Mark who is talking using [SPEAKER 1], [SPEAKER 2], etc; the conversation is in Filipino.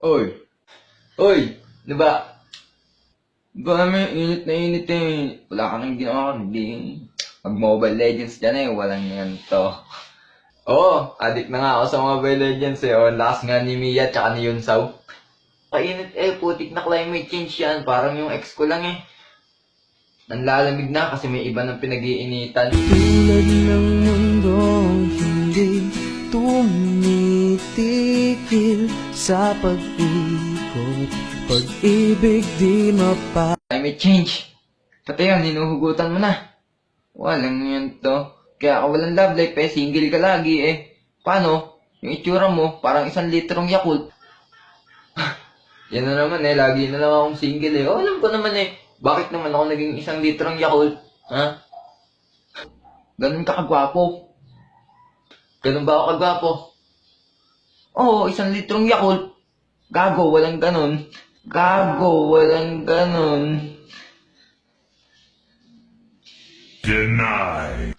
[SPEAKER 1] Oy, oy, di ba? Ba naman, init na init eh. Wala ka nang ginawa kundi mag-Mobile Legends dyan eh. Walang yan to. Oo, addict na nga ako sa Mobile Legends eh. O, lakas nga ni Mia tsaka ni Yunsaw. Kainit eh, putik na climate change yan. Parang yung ex ko lang eh. Nanlalamig na kasi may iba ng pinag-iinitan.
[SPEAKER 2] Tulad ng mundong hindi tumitigil sa pag-ikot, pag-ibig di mapa.
[SPEAKER 1] Climate change. Pati yan, hinuhugutan mo na. Walang yan to. Kaya ka walang love life eh, single ka lagi eh. Paano? Yung itsura mo, parang 1 litrong Yakult. Yan na naman eh, lagi na lang akong single eh. Oh, alam ko naman eh, bakit naman ako naging 1 litrong Yakult? Ha? Ganun ka kagwapo. Ganun ba ako kagwapo? Oo, 1 litrong Yakult. Gago, walang ganun. Gago, walang ganun.
[SPEAKER 3] Deny.